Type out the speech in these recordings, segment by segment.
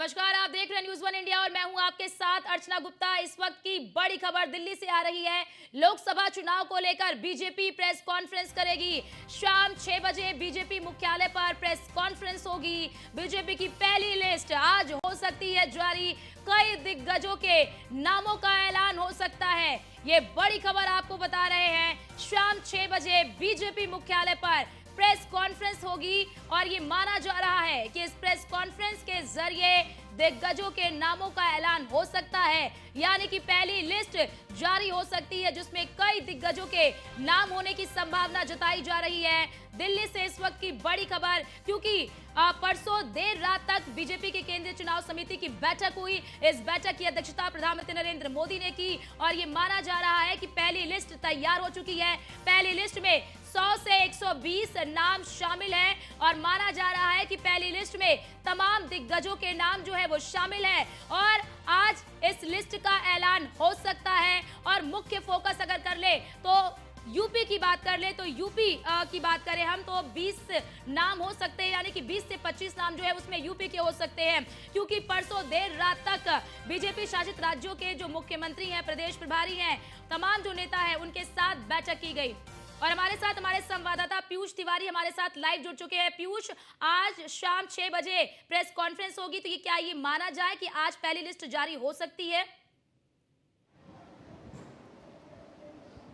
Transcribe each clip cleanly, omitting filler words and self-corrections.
नमस्कार, आप देख रहे हैं न्यूज़ वन इंडिया और मैं हूं आपके साथ अर्चना गुप्ता। इस वक्त की बड़ी खबर दिल्ली से आ रही है। लोकसभा चुनाव को लेकर बीजेपी प्रेस कॉन्फ्रेंस करेगी। शाम 6 बजे बीजेपी मुख्यालय पर प्रेस कॉन्फ्रेंस होगी। बीजेपी की पहली लिस्ट आज हो सकती है जारी। कई दिग्गजों के नामों का ऐलान हो सकता है। ये बड़ी खबर आपको बता रहे हैं। शाम 6 बजे बीजेपी मुख्यालय पर प्रेस कॉन्फ्रेंस होगी और ये माना जा रहा है कि इस प्रेस कॉन्फ्रेंस के जरिए दिग्गजों के नामों का ऐलान हो सकता है, यानी कि पहली लिस्ट जारी हो सकती है जिसमें कई दिग्गजों के नाम होने की संभावना जताई जा रही है। दिल्ली से इस वक्त की बड़ी खबर, क्योंकि परसों देर रात तक बीजेपी की केंद्रीय चुनाव समिति की बैठक हुई। इस बैठक की अध्यक्षता प्रधानमंत्री नरेंद्र मोदी ने की और ये माना जा रहा है कि पहली लिस्ट तैयार हो चुकी है। पहली लिस्ट में 100 से 120 नाम शामिल हैं और माना जा रहा है कि पहली लिस्ट में तमाम दिग्गजों के नाम जो है वो शामिल है और आज इस लिस्ट का ऐलान हो सकता है। और मुख्य फोकस अगर कर ले तो यूपी की बात कर ले तो यूपी की बात करें हम तो 20 नाम हो सकते हैं, यानी कि 20 से 25 नाम जो है उसमें यूपी के हो सकते हैं, क्योंकि परसों देर रात तक बीजेपी शासित राज्यों के जो मुख्यमंत्री हैं, प्रदेश प्रभारी हैं, तमाम जो नेता हैं उनके साथ बैठक की गई। और हमारे साथ हमारे संवाददाता पीयूष तिवारी हमारे साथ लाइव जुड़ चुके हैं। पीयूष, आज शाम 6 बजे प्रेस कॉन्फ्रेंस होगी, तो ये क्या ये माना जाए कि आज पहली लिस्ट जारी हो सकती है?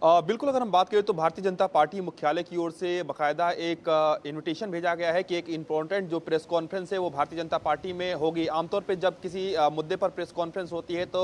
बिल्कुल, अगर हम बात करें तो भारतीय जनता पार्टी मुख्यालय की ओर से बाकायदा एक इनविटेशन भेजा गया है कि एक इम्पोर्टेंट जो प्रेस कॉन्फ्रेंस है वो भारतीय जनता पार्टी में होगी। आमतौर पे जब किसी मुद्दे पर प्रेस कॉन्फ्रेंस होती है तो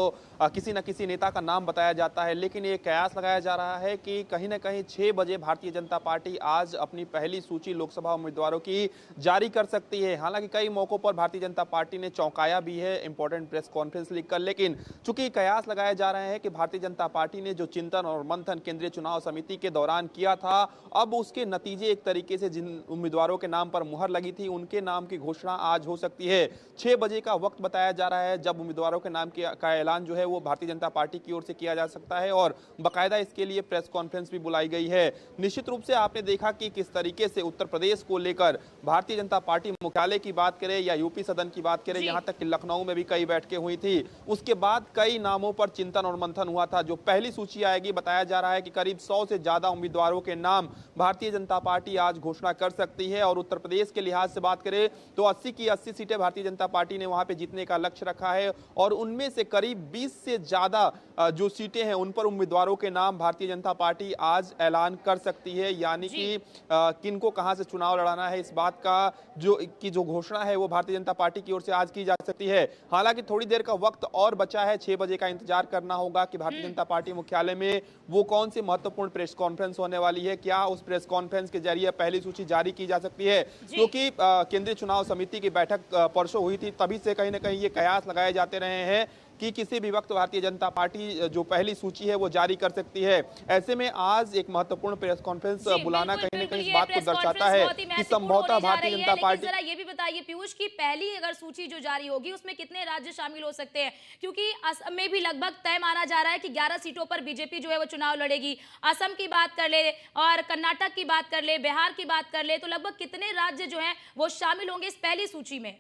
किसी न किसी नेता का नाम बताया जाता है, लेकिन ये कयास लगाया जा रहा है कि कहीं ना कहीं 6 बजे भारतीय जनता पार्टी आज अपनी पहली सूची लोकसभा उम्मीदवारों की जारी कर सकती है। हालांकि कई मौकों पर भारतीय जनता पार्टी ने चौंकाया भी है इंपॉर्टेंट प्रेस कॉन्फ्रेंस लिखकर, लेकिन चूंकि कयास लगाया जा रहे हैं कि भारतीय जनता पार्टी ने जो चिंतन और मंथन केंद्रीय चुनाव समिति के दौरान किया था, अब उसके नतीजे एक तरीके से जिन उम्मीदवारों के नाम पर मुहर लगी थी उनके नाम की घोषणा आज हो सकती है। 6 बजे का वक्त बताया जा रहा है जब उम्मीदवारों के नाम का ऐलान जो है वो भारतीय जनता पार्टी की ओर से किया जा सकता है और बाकायदा इसके लिए प्रेस कॉन्फ्रेंस भी बुलाई गई है। निश्चित रूप से आपने देखा कि किस तरीके से उत्तर प्रदेश को लेकर भारतीय जनता पार्टी मुख्यालय की बात करें या यूपी सदन की बात करें, यहां तक कि लखनऊ में भी कई बैठकें हुई थी। उसके बाद कई नामों पर चिंतन और मंथन हुआ था। जो पहली सूची आएगी, बताया जा रहा है कि करीब 100 से ज्यादा उम्मीदवारों के नाम भारतीय जनता पार्टी आज घोषणा कर सकती है। और उत्तर प्रदेश के लिहाज से बात करें तो 80 की 80 सीटें भारतीय जनता पार्टी ने वहां पे जीतने का लक्ष्य रखा है और उनमें से करीब 20 से ज्यादा जो सीटें हैं उन पर उम्मीदवारों के नाम भारतीय जनता पार्टी आज ऐलान कर सकती है, यानी कि किनको कहां से चुनाव लड़ाना है इस बात का जो घोषणा है वो भारतीय जनता पार्टी की ओर से आज की जा सकती है। हालांकि थोड़ी देर का वक्त और बचा है, 6 बजे का इंतजार करना होगा कि भारतीय जनता पार्टी मुख्यालय में वो कौन सी महत्वपूर्ण प्रेस कॉन्फ्रेंस होने वाली है। क्या उस प्रेस कॉन्फ्रेंस के जरिए पहली सूची जारी की जा सकती है, क्योंकि केंद्रीय चुनाव समिति की बैठक परसों हुई थी, तभी से कहीं ना कहीं ये कयास लगाए जाते रहे हैं कि किसी भी वक्त भारतीय जनता पार्टी जो पहली सूची है वो जारी कर सकती है। ऐसे में आज एक महत्वपूर्ण प्रेस कॉन्फ्रेंस बुलाना कहीं ना कहीं इस बात को दर्शाता है कि संभवतः भारतीय जनता पार्टी। जरा ये भी बताइए पीयूष की पहली अगर सूची जो जारी होगी उसमें कितने राज्य शामिल हो सकते हैं, क्योंकि असम में भी लगभग तय माना जा रहा है कि 11 सीटों पर बीजेपी जो है वो चुनाव लड़ेगी। असम की बात कर ले और कर्नाटक की बात कर ले, बिहार की बात कर ले, तो लगभग कितने राज्य जो है वो शामिल होंगे इस पहली सूची में?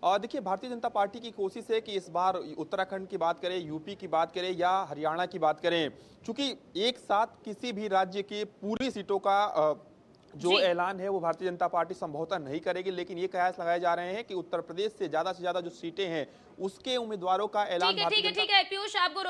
देखिए, भारतीय जनता पार्टी की कोशिश है कि इस बार उत्तराखंड की बात करें, यूपी की बात करें या हरियाणा की बात करें, चूंकि एक साथ किसी भी राज्य की पूरी सीटों का जो ऐलान है वो भारतीय जनता पार्टी संभवतः नहीं करेगी, लेकिन ये कयास लगाए जा रहे हैं कि उत्तर प्रदेश से ज्यादा जो सीटें हैं उसके उम्मीदवारों का ऐलान ठीक है पीयूष, आपको